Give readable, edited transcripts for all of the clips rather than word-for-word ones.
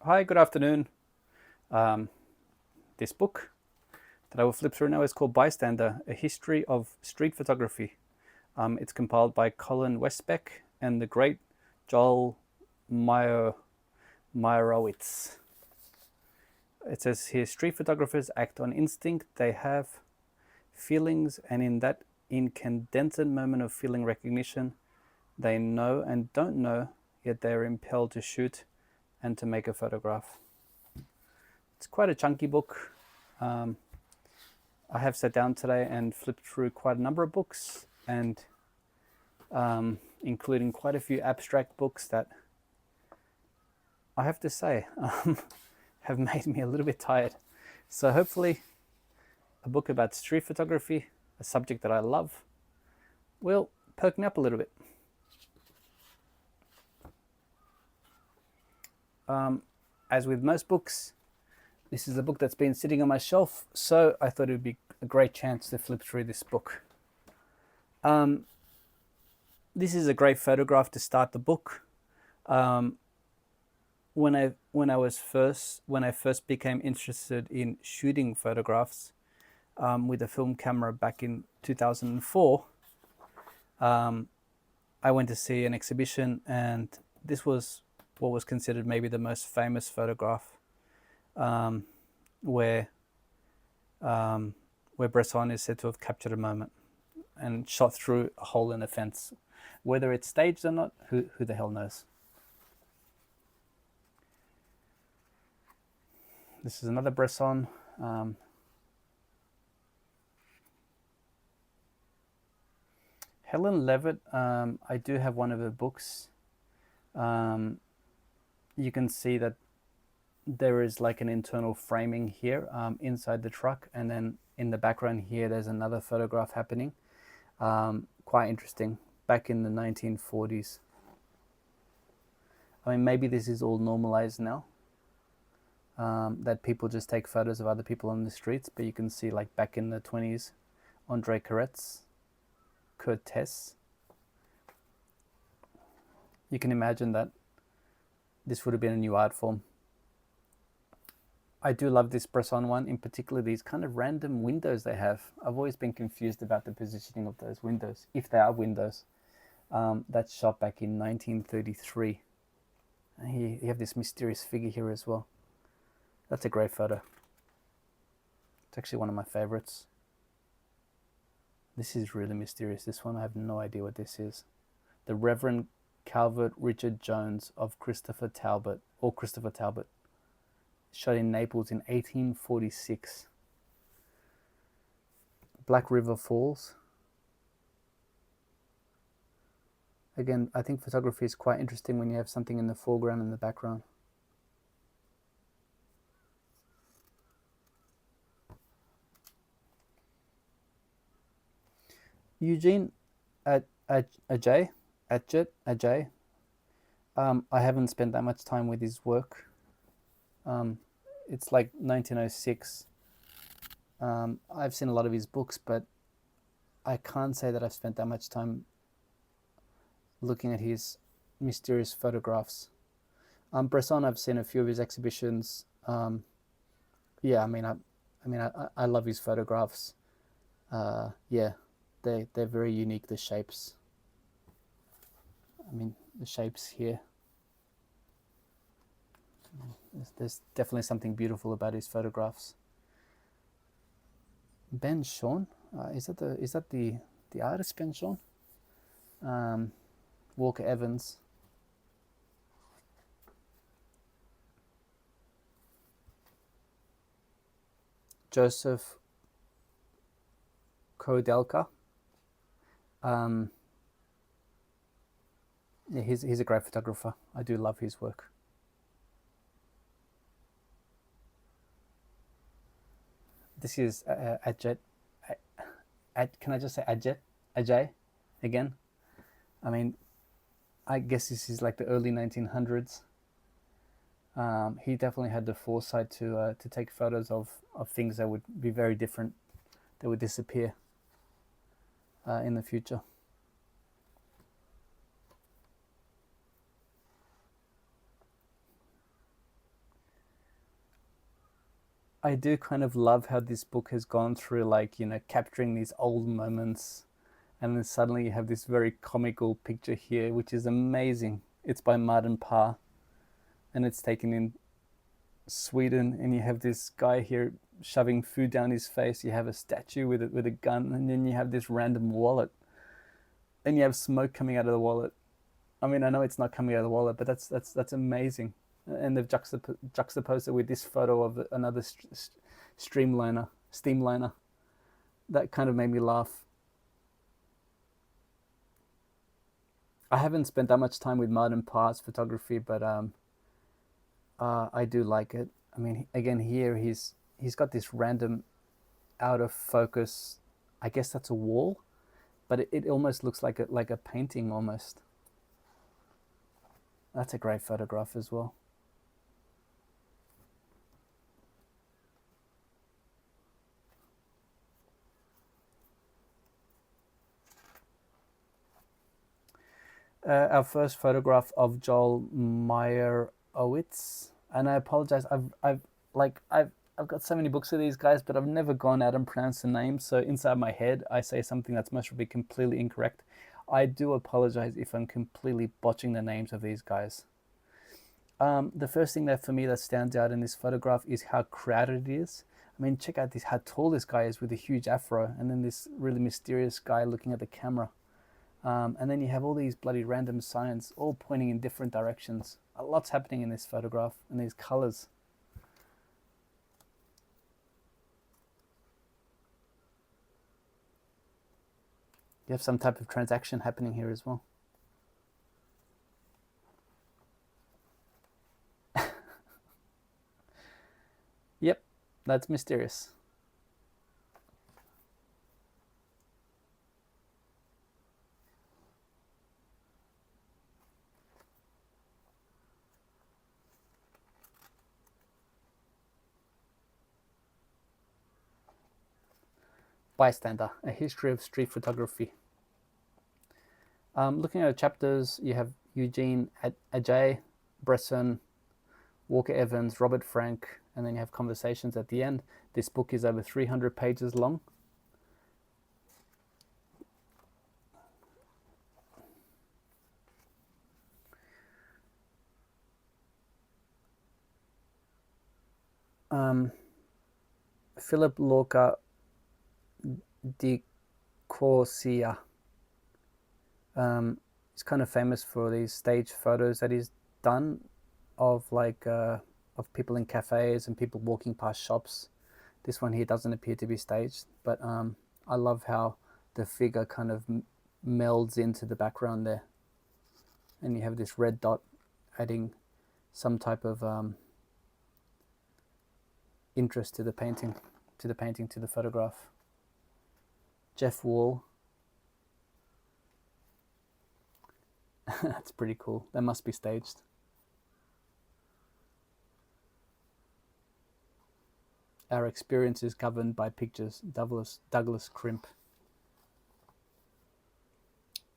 Hi, good afternoon. Um, this book that I will flip through now is called Bystander, A History of Street Photography. It's compiled by Colin Westbrook and the great Joel Meyer, Meyerowitz. It says here, street photographers act on instinct, they have feelings, and in that incandescent moment of feeling recognition, they know and don't know, yet they are impelled to shoot and to make a photograph. It's quite a chunky book. I have sat down today and flipped through quite a number of books, and including quite a few abstract books that I have to say have made me a little bit tired. So hopefully a book about street photography, a subject that I love, will perk me up a little bit. As with most books, this is a book that's been sitting on my shelf, so I thought it would be a great chance to flip through this book. This is a great photograph to start the book. When I first became interested in shooting photographs with a film camera back in 2004, I went to see an exhibition, and this was what was considered maybe the most famous photograph, where Bresson is said to have captured a moment and shot through a hole in a fence. Whether it's staged or not, who the hell knows? This is another Bresson. Helen Levitt, I do have one of her books. You can see that there is like an internal framing here inside the truck, and then in the background here there's another photograph happening. Quite interesting, back in the 1940s. I mean, maybe this is all normalized now, that people just take photos of other people on the streets, but you can see like back in the 20s, Andre Cortez. You can imagine that this would have been a new art form. I do love this Bresson one, in particular these kind of random windows they have. I've always been confused about the positioning of those windows, if they are windows. That's shot back in 1933. And here you have this mysterious figure here as well. That's a great photo. It's actually one of my favorites. This is really mysterious, this one. I have no idea what this is. The Reverend Calvert Richard Jones of Christopher Talbot, shot in Naples in 1846. Black River Falls. Again, I think photography is quite interesting when you have something in the foreground and the background. Eugene Ajay. I haven't spent that much time with his work. It's like 1906. I've seen a lot of his books, but I can't say that I've spent that much time looking at his mysterious photographs. Bresson, I've seen a few of his exhibitions. Yeah, I love his photographs. Yeah, they're very unique. The shapes. I mean, the shapes here. There's definitely something beautiful about his photographs. Ben Shorn, is that the artist Ben Shorn? Walker Evans. Joseph Koudelka. Yeah, he's a great photographer. I do love his work. This is Ajay. Can I just say Ajay again? I mean, I guess this is like the early 1900s. He definitely had the foresight to take photos of things that would be very different, that would disappear in the future. I do kind of love how this book has gone through, like, capturing these old moments, and then suddenly you have this very comical picture here, which is amazing. It's by Martin Parr, and it's taken in Sweden, and you have this guy here shoving food down his face. You have a statue with a gun, and then you have this random wallet, and you have smoke coming out of the wallet. I mean, I know it's not coming out of the wallet, but that's amazing. And they've juxtaposed it with this photo of another steamliner. That kind of made me laugh. I haven't spent that much time with Martin Parr's photography, but I do like it. I mean, again, here he's got this random out of focus. I guess that's a wall, but it almost looks like a painting almost. That's a great photograph as well. Our first photograph of Joel Meyerowitz, and I apologize. I've got so many books of these guys, but I've never gone out and pronounced the name. So inside my head, I say something that's most probably completely incorrect. I do apologize if I'm completely botching the names of these guys. The first thing that for me that stands out in this photograph is how crowded it is. I mean, check out this how tall this guy is with a huge afro, and then this really mysterious guy looking at the camera. And then you have all these bloody random signs all pointing in different directions. A lot's happening in this photograph and these colors. You have some type of transaction happening here as well. Yep, that's mysterious. Bystander, a history of street photography. Looking at the chapters, you have Eugene Ajay, Bresson, Walker Evans, Robert Frank, and then you have conversations at the end. This book is over 300 pages long. Philip Lorca di Corsia. He's kind of famous for these stage photos that he's done of of people in cafes and people walking past shops. This one here doesn't appear to be staged, but I love how the figure kind of melds into the background there, and you have this red dot adding some type of interest to the painting, to the photograph. Jeff Wall. That's pretty cool. That must be staged. Our experience is governed by pictures. Douglas Crimp.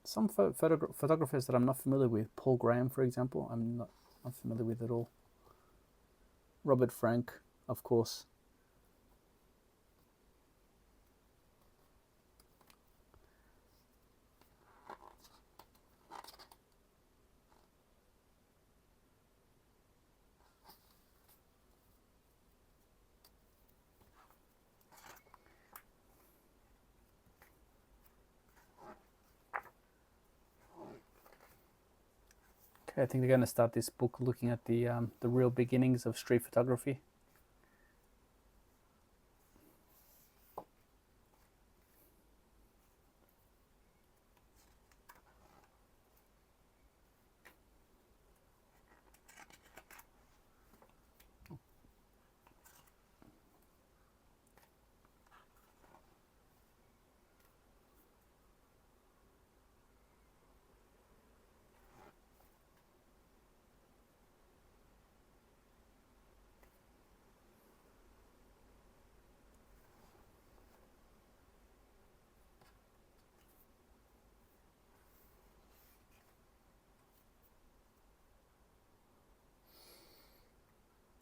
Some photographers that I'm not familiar with. Paul Graham, for example, I'm not familiar with at all. Robert Frank, of course. Okay, I think they're going to start this book looking at the real beginnings of street photography.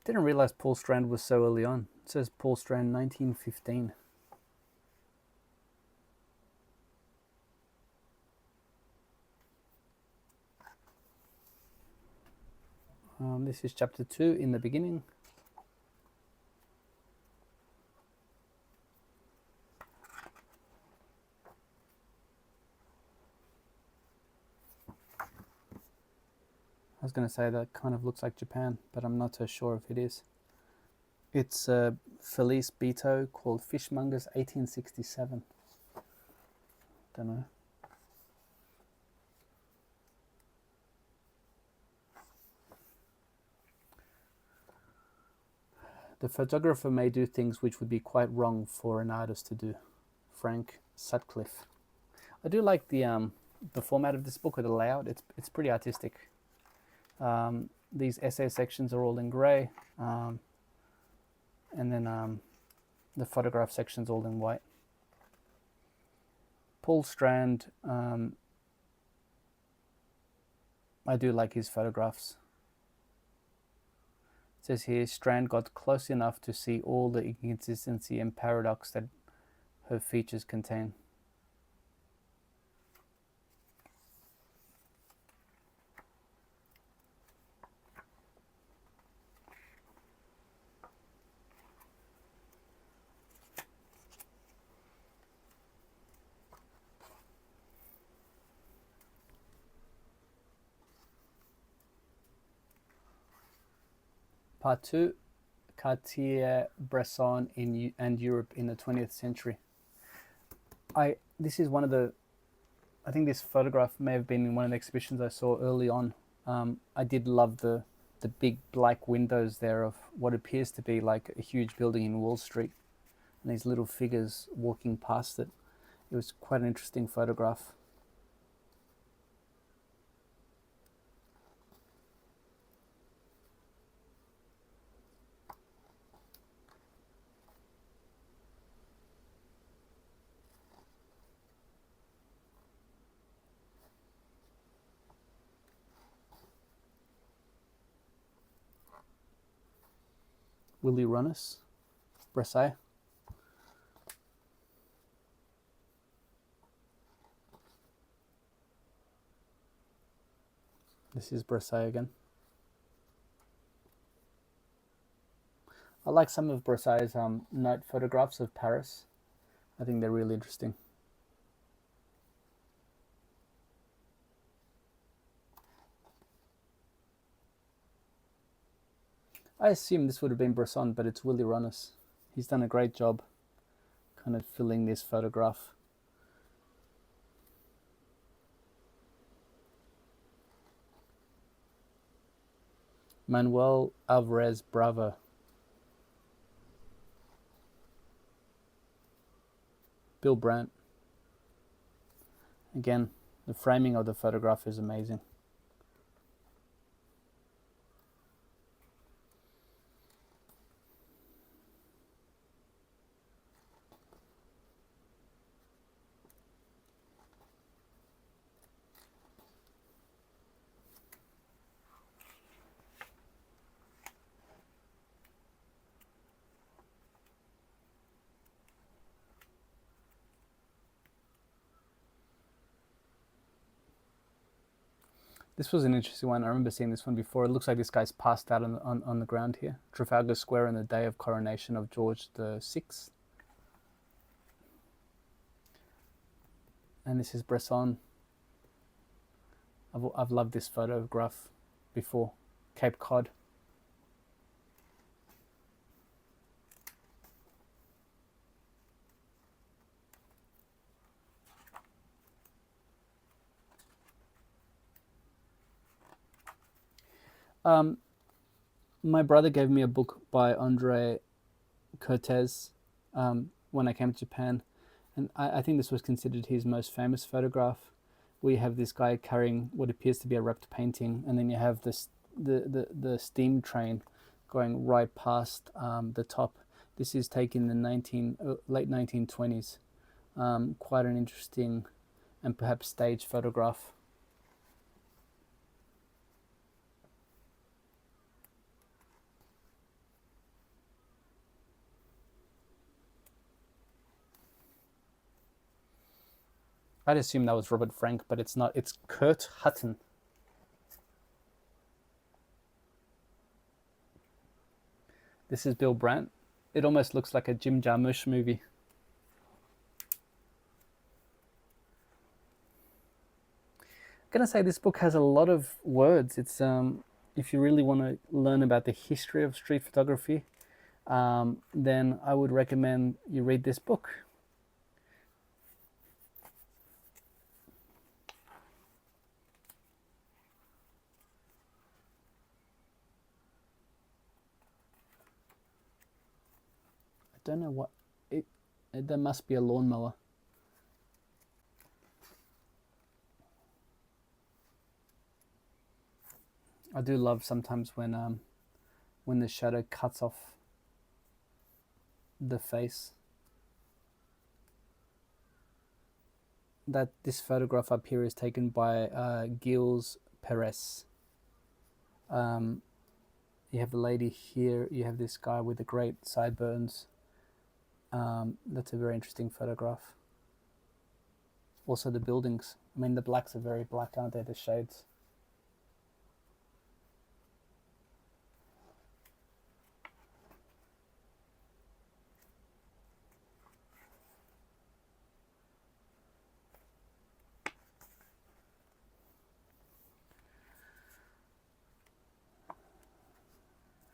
Didn't realize Paul Strand was so early on. It says Paul Strand 1915. This is chapter 2 in the beginning. I was going to say that kind of looks like Japan, but I'm not so sure if it is. It's Felice Beto called Fishmongers 1867. Don't know. The photographer may do things which would be quite wrong for an artist to do. Frank Sutcliffe. I do like the format of this book, or the layout. It's pretty artistic. These essay sections are all in grey, and then the photograph section's all in white. Paul Strand, I do like his photographs. It says here, Strand got close enough to see all the inconsistency and paradox that her features contain. Part 2, Cartier-Bresson and Europe in the 20th century. This is one of the, I think this photograph may have been in one of the exhibitions I saw early on. I did love the big black windows there of what appears to be like a huge building in Wall Street, and these little figures walking past it. It was quite an interesting photograph. Willy Runnis, Bresson. This is Bresson again. I like some of Bresson's night photographs of Paris. I think they're really interesting. I assume this would have been Bresson, but it's Willy Runnis. He's done a great job kind of filling this photograph. Manuel Alvarez Bravo. Bill Brandt. Again, the framing of the photograph is amazing. This was an interesting one. I remember seeing this one before. It looks like this guy's passed out on the ground here. Trafalgar Square on the day of coronation of George VI. And this is Bresson. I've loved this photograph before. Cape Cod. My brother gave me a book by Andre Cortez when I came to Japan, and I think this was considered his most famous photograph. We have this guy carrying what appears to be a wrapped painting, and then you have the steam train going right past the top. This is taken in the late 1920s. Quite an interesting and perhaps staged photograph. I'd assume that was Robert Frank, but it's not. It's Kurt Hutton. This is Bill Brandt. It almost looks like a Jim Jarmusch movie. I'm gonna say this book has a lot of words. It's if you really want to learn about the history of street photography, then I would recommend you read this book. I don't know what it. There must be a lawnmower. I do love sometimes when the shadow cuts off the face. That this photograph up here is taken by Gilles Perez. You have a lady here. You have this guy with the great sideburns. That's a very interesting photograph. Also the buildings. I mean, the blacks are very black, aren't they? The shades.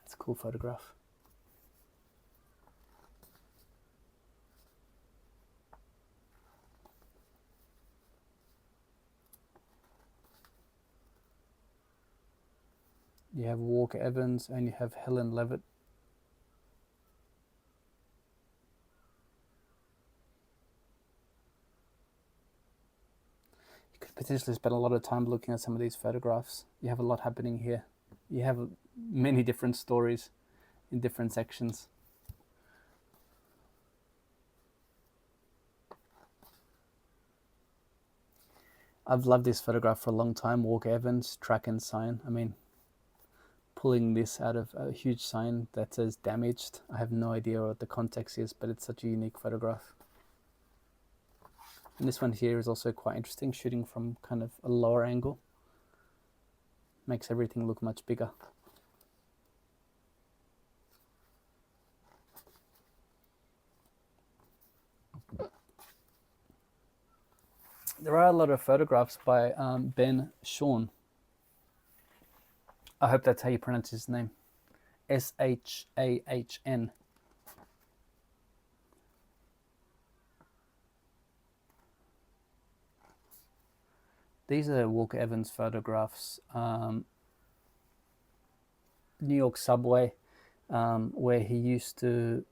It's a cool photograph. You have Walker Evans and you have Helen Levitt. You could potentially spend a lot of time looking at some of these photographs. You have a lot happening here. You have many different stories in different sections. I've loved this photograph for a long time. Walker Evans, track and sign. I mean, pulling this out of a huge sign that says damaged. I have no idea what the context is, but it's such a unique photograph. And this one here is also quite interesting, shooting from kind of a lower angle. Makes everything look much bigger. There are a lot of photographs by Ben Shahn. I hope that's how you pronounce his name. Shahn. These are Walker Evans photographs. New York subway, where he used to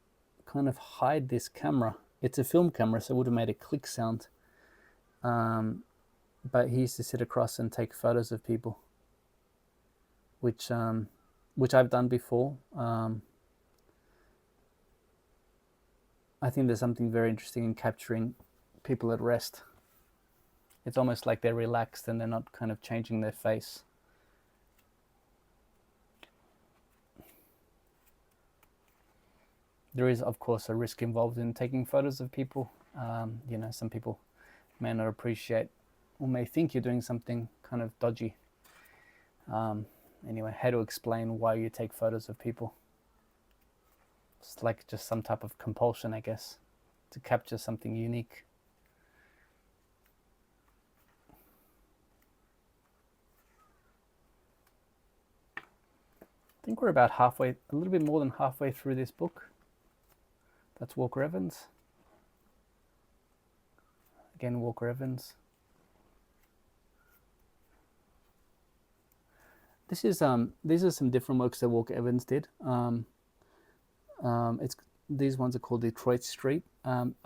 kind of hide this camera. It's a film camera, so it would have made a click sound. But he used to sit across and take photos of people, which I've done before. I think there's something very interesting in capturing people at rest. It's almost like they're relaxed and they're not kind of changing their face. There is, of course, a risk involved in taking photos of people. You know, some people may not appreciate or may think you're doing something kind of dodgy. Anyway, how to explain why you take photos of people. It's like just some type of compulsion, I guess, to capture something unique. I think we're about halfway, a little bit more than halfway through this book. That's Walker Evans. Again, Walker Evans. This is these are some different works that Walker Evans did. These ones are called Detroit Street.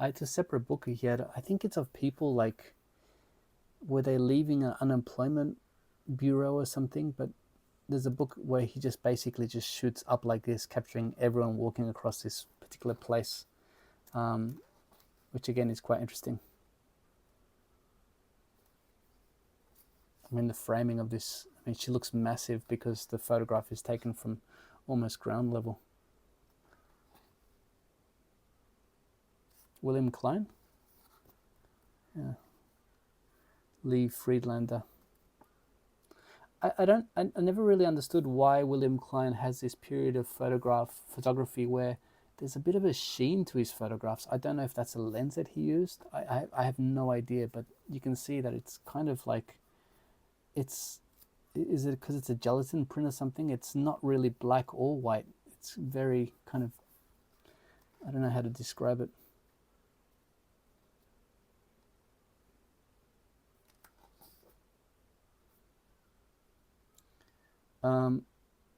It's a separate book he had. I think it's of people like, were they leaving an unemployment bureau or something? But there's a book where he just basically just shoots up like this, capturing everyone walking across this particular place, which again is quite interesting. I mean, the framing of this, I mean, she looks massive because the photograph is taken from almost ground level. William Klein? Yeah. Lee Friedlander. I never really understood why William Klein has this period of photography where there's a bit of a sheen to his photographs. I don't know if that's a lens that he used. I have no idea, but you can see that it's kind of like, is it because it's a gelatin print or something? It's not really black or white. It's very kind of, I don't know how to describe it.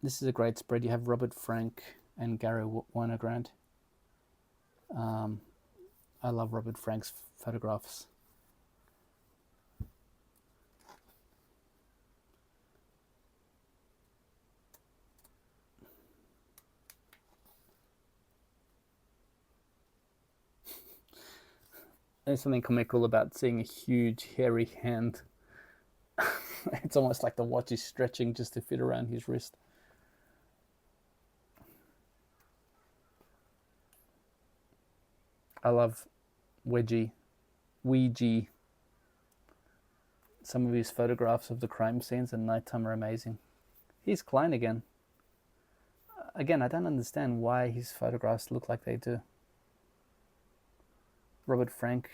This is a great spread. You have Robert Frank and Gary Winogrand. I love Robert Frank's photographs. There's something comical about seeing a huge hairy hand. It's almost like the watch is stretching just to fit around his wrist. I love Ouija. Some of his photographs of the crime scenes at nighttime are amazing. Here's Klein again. Again, I don't understand why his photographs look like they do. Robert Frank.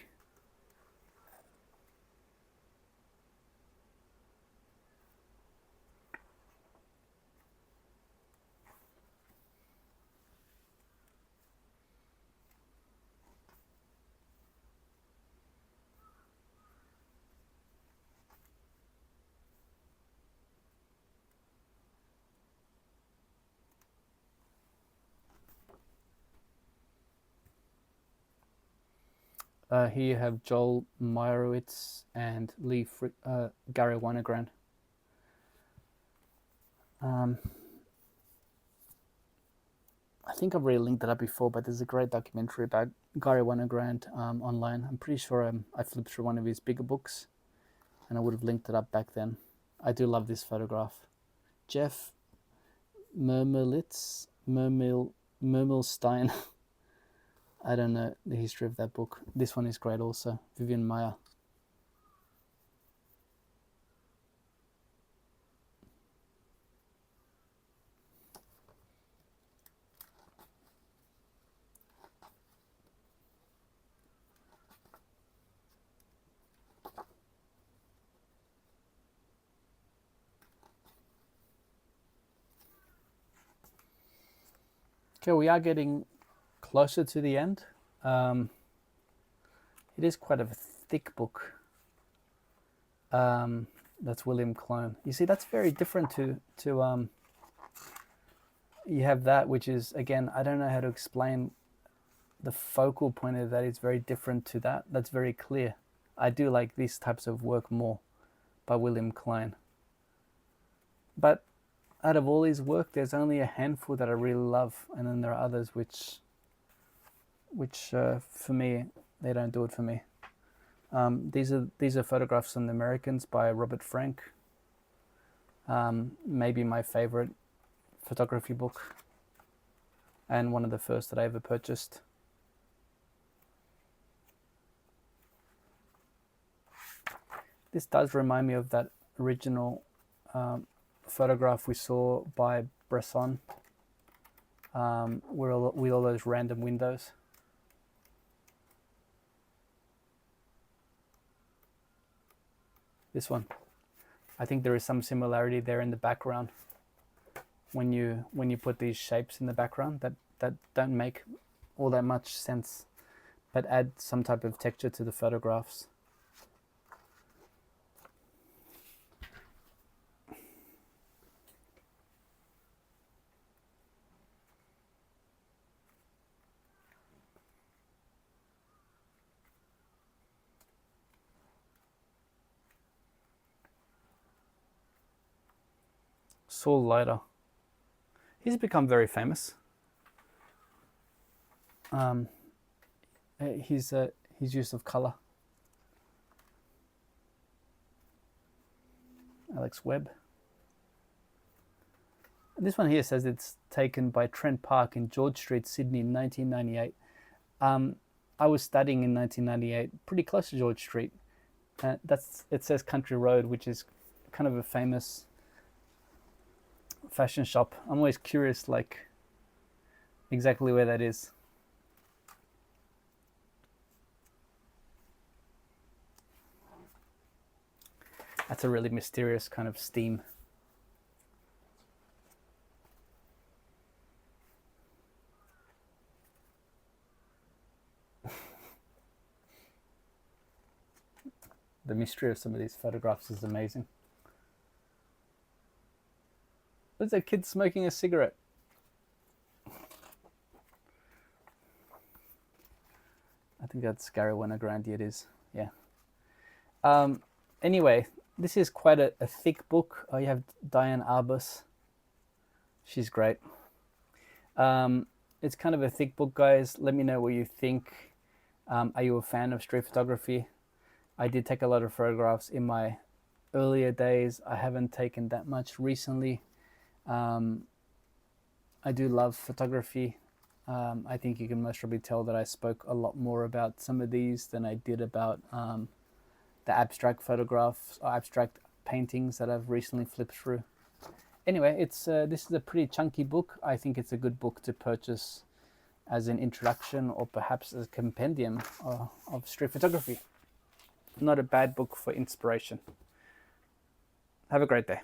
Here you have Joel Meyerowitz and Gary Winogrand. I think I've already linked it up before, but there's a great documentary about Gary Winogrand online. I'm pretty sure I flipped through one of his bigger books, and I would have linked it up back then. I do love this photograph. Jeff Mermelstein. I don't know the history of that book. This one is great also. Vivian Meyer. Okay, we are getting closer to the end. It is quite a thick book. That's William Klein. You see, that's very different to you have that, which is, again, I don't know how to explain the focal point of that. It's very different to that. That's very clear. I do like these types of work more by William Klein. But out of all his work, there's only a handful that I really love, and then there are others which for me, they don't do it for me. These are photographs on the Americans by Robert Frank. Maybe my favorite photography book, and one of the first that I ever purchased. This does remind me of that original photograph we saw by Bresson, with all those random windows. This one, I think there is some similarity there in the background when you put these shapes in the background that don't make all that much sense, but add some type of texture to the photographs. Saul Leiter. He's become very famous. His use of color. Alex Webb. And this one here says it's taken by Trent Park in George Street, Sydney in 1998. I was studying in 1998, pretty close to George Street, It says Country Road, which is kind of a famous fashion shop. I'm always curious, like, exactly where that is. That's a really mysterious kind of steam. The mystery of some of these photographs is amazing. What's that kid smoking a cigarette? I think that's Ariana Grande, it is. Yeah. Anyway, this is quite a thick book. You have Diane Arbus. She's great. It's kind of a thick book, guys. Let me know what you think. Are you a fan of street photography? I did take a lot of photographs in my earlier days. I haven't taken that much recently. I do love photography. I think you can most probably tell that I spoke a lot more about some of these than I did about the abstract photographs or abstract paintings that I've recently flipped through. Anyway, this is a pretty chunky book. I think it's a good book to purchase as an introduction or perhaps as a compendium of street photography. Not a bad book for inspiration. Have a great day.